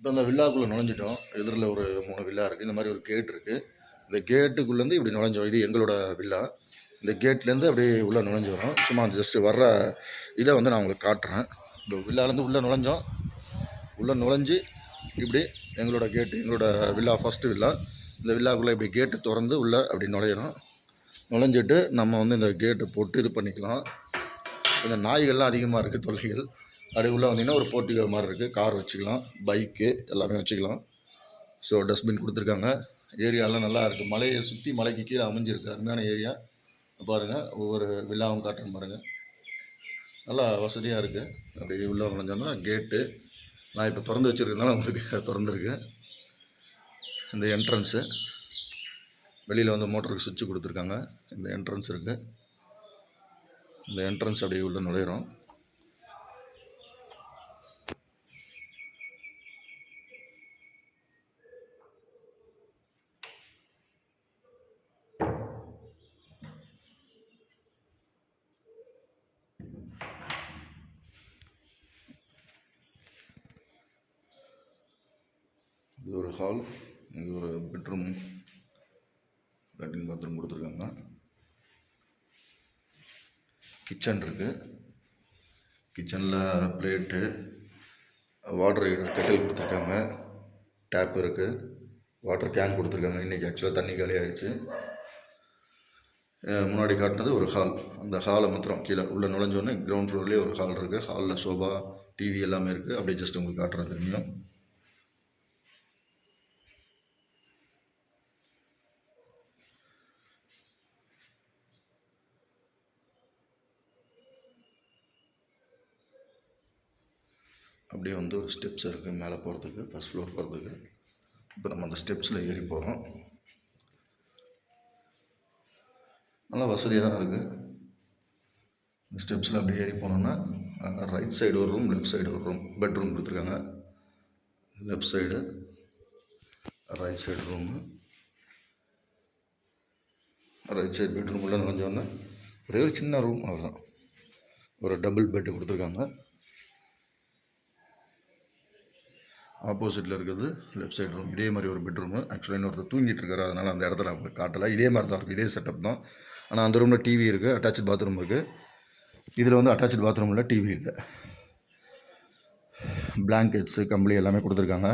இப்போ அந்த வில்லாக்குள்ளே நுழைஞ்சிட்டோம். எதிரில் ஒரு 3 வில்லா இருக்குது. இந்த மாதிரி ஒரு கேட் இருக்குது. இந்த கேட்டுக்குள்ளேருந்து இப்படி நுழைஞ்சோம். இது எங்களோட வில்லா. இந்த கேட்லேருந்து அப்படியே உள்ளே நுழைஞ்சு வரோம். சும்மா ஜஸ்ட்டு வர்ற இதை வந்து நான் உங்களுக்கு காட்டுறேன். இந்த வில்லாலேருந்து உள்ளே நுழைஞ்சோம். உள்ளே நுழைஞ்சி இப்படி எங்களோட கேட்டு, எங்களோட வில்லா ஃபஸ்ட்டு வில்லா. இந்த வில்லாக்குள்ளே இப்படி கேட்டு திறந்து உள்ளே அப்படி நுழையிறோம். நுழைஞ்சிட்டு நம்ம வந்து இந்த கேட்டை போட்டு இது பண்ணிக்கலாம். இந்த நாய்கள்லாம் அதிகமாக இருக்குது, தொல்லைகள். அப்படியே உள்ளே வந்தீங்கன்னா ஒரு போர்ட்டிகோ மாதிரி இருக்குது. கார் வச்சுக்கலாம், பைக்கு எல்லாமே வச்சுக்கலாம். ஸோ டஸ்ட்பின் கொடுத்துருக்காங்க. ஏரியாலாம் நல்லா இருக்குது. மலையை சுற்றி மலைக்கு கீழே அமைஞ்சிருக்கு. அருமையான ஏரியா பாருங்கள். ஒவ்வொரு வில்லாவும் காட்டுறேன் பாருங்கள். நல்லா வசதியாக இருக்குது. அப்படி உள்ளே நுழைஞ்சோன்னா கேட்டு நான் இப்போ திறந்து வச்சுருக்கனால உங்களுக்கு திறந்துருக்கு. இந்த என்ட்ரன்ஸு வெளியில் வந்து மோட்டருக்கு சுவிட்சு கொடுத்துருக்காங்க. இந்த என்ட்ரன்ஸ் இருக்குது. இந்த என்ட்ரன்ஸ் அப்படியே உள்ள நுழையிறோம். இது ஒரு ஹால். இது ஒரு பெட்ரூம், லேட்ரின் பாத்ரூம் கொடுத்துருக்காங்க. கிச்சன் இருக்குது. கிச்சனில் பிளேட்டு, வாட்டர் கெட்டில் கொடுத்துருக்காங்க. டேப் இருக்குது. வாட்டர் கேன் கொடுத்துருக்காங்க. இன்றைக்கி ஆக்சுவலாக தண்ணி காலி ஆகிடுச்சு. முன்னாடி காட்டினது ஒரு ஹால். அந்த ஹாலை மாத்திரம் கீழே உள்ளே நுழைஞ்சோடனே கிரவுண்ட் ஃப்ளோர்லேயே ஒரு ஹால் இருக்குது. ஹாலில் சோஃபா, டிவி எல்லாமே இருக்குது. அப்படியே ஜஸ்ட் உங்களுக்கு காட்டுறேன் திரும்பியும். அப்படியே வந்து ஒரு ஸ்டெப்ஸ் இருக்குது மேலே போகிறதுக்கு, ஃபஸ்ட் ஃப்ளோர் போகிறதுக்கு. இப்போ நம்ம அந்த ஸ்டெப்ஸில் ஏறி போகிறோம். நல்லா வசதியாக தான் இருக்குது. இந்த ஸ்டெப்ஸில் அப்படியே ஏறி போனோன்னா ரைட் சைடு ஒரு ரூம், லெஃப்ட் சைடு ஒரு ரூம், பெட்ரூம் கொடுத்துருக்காங்க. Left side, right side room. Right side bedroom உள்ள நுழைஞ்சோன்னா ஒரே ஒரு சின்ன ரூம், அவ்வளோதான். ஒரு டபுள் பெட்டு கொடுத்துருக்காங்க. ஆப்போசிட்டில் இருக்கிறது லெஃப்ட் சைடு ரூம். இதே மாதிரி ஒரு பெட்ரூமு. ஆக்சுவலாக இன்னொருத்தர் தூங்கிட்டு இருக்காரு, அதனால் அந்த இடத்துல நான் காட்டலை. இதே மாதிரி தான் இருக்கும், இதே செட்டப் தான். ஆனால் அந்த ரூமில் டிவி இருக்குது, அட்டாச்சு பாத்ரூம் இருக்குது. இதில் வந்து அட்டாச்சு பாத்ரூம் இல்லை, டிவி இல்லை. பிளாங்கெட்ஸு, கம்பளி எல்லாமே கொடுத்துருக்காங்க.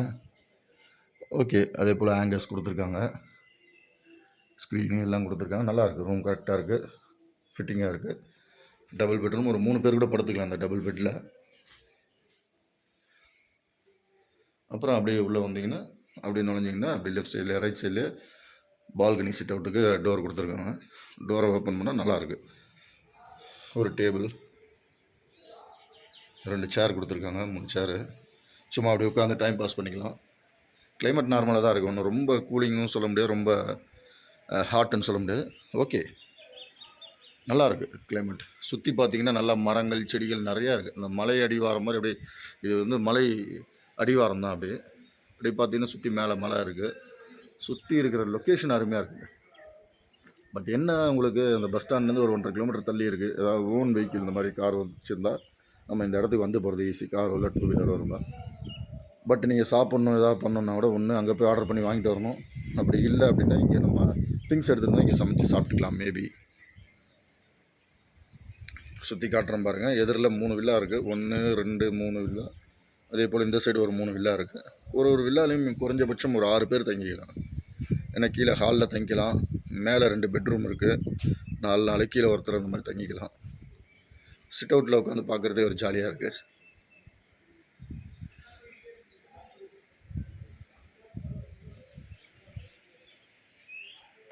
ஓகே, அதே போல் ஹேங்கர்ஸ் கொடுத்துருக்காங்க. ஸ்க்ரீனு எல்லாம் கொடுத்துருக்காங்க. நல்லாயிருக்கு. ரூம் கரெக்டாக இருக்குது, ஃபிட்டிங்காக இருக்குது. Double bedroom. ஒரு 3 பேர் கூட படுத்துக்கலாம் அந்த டபுள் பெட்டில். அப்புறம் அப்படியே உள்ளே வந்தீங்கன்னா அப்படியே நுழைஞ்சிங்கன்னா அப்படி லெஃப்ட் சைடில், ரைட் சைடில் பால்கனி சிட் அவுட்டுக்கு டோர் கொடுத்துருக்காங்க. டோரை ஓப்பன் பண்ணால் நல்லாயிருக்கு. ஒரு டேபிள், 2 சேர் கொடுத்துருக்காங்க, 3 சேரு. சும்மா அப்படியே உட்காந்து டைம் பாஸ் பண்ணிக்கலாம். கிளைமேட் நார்மலாக தான் இருக்குது. ஒன்றும் ரொம்ப கூலிங்கும் சொல்ல முடியாது, ரொம்ப ஹாட்டுன்னு சொல்ல முடியாது. ஓகே, நல்லாயிருக்கு கிளைமேட். சுற்றி பார்த்திங்கன்னா நல்லா மரங்கள், செடிகள் நிறையா இருக்குது. அந்த மலை அடிவாரம் மாதிரி அப்படியே. இது வந்து மலை அடிவாரம் தான். அப்படியே பார்த்திங்கன்னா சுற்றி மேலே மலை இருக்குது. சுற்றி இருக்கிற லொக்கேஷன் அருமையாக இருக்குது. பட் என்ன, உங்களுக்கு அந்த பஸ் ஸ்டாண்ட்லேருந்து ஒரு 1.5 கிலோமீட்டர் தள்ளி இருக்குது. ஏதாவது ஓன் வெஹிக்கிள் இந்த மாதிரி கார் வச்சுருந்தா நம்ம இந்த இடத்துக்கு வந்து போகிறது ஈஸி. கார் இல்லை, 2 வீலர் வருங்க. பட் நீங்கள் சாப்பிட்ணும், எதாவது பண்ணணுன்னா கூட ஒன்று அங்கே போய் ஆர்டர் பண்ணி வாங்கிட்டு வரணும். அப்படி இல்லை அப்படின்னா இங்கே நம்ம திங்ஸ் எடுத்துகிட்டு இங்கே சமைச்சு சாப்பிட்டுக்கலாம் மேபி. சுற்றி காட்டுறேன் பாருங்கள். எதிரில் 3 வில்லா இருக்குது. 1, 2, 3 வில்லா. அதே போல் இந்த சைடு ஒரு 3 வில்லா இருக்குது. ஒரு வில்லாலையும் குறைஞ்சபட்சம் ஒரு 6 பேர் தங்கிக்கலாம். ஏன்னா கீழே ஹாலில் தங்கிக்கலாம், மேலே 2 பெட்ரூம் இருக்குது. 4 நாளைக்கு கீழே ஒருத்தர் அந்த மாதிரி தங்கிக்கலாம். சிட் அவுட்டில் உட்காந்து பார்க்குறதே ஒரு ஜாலியாக இருக்குது.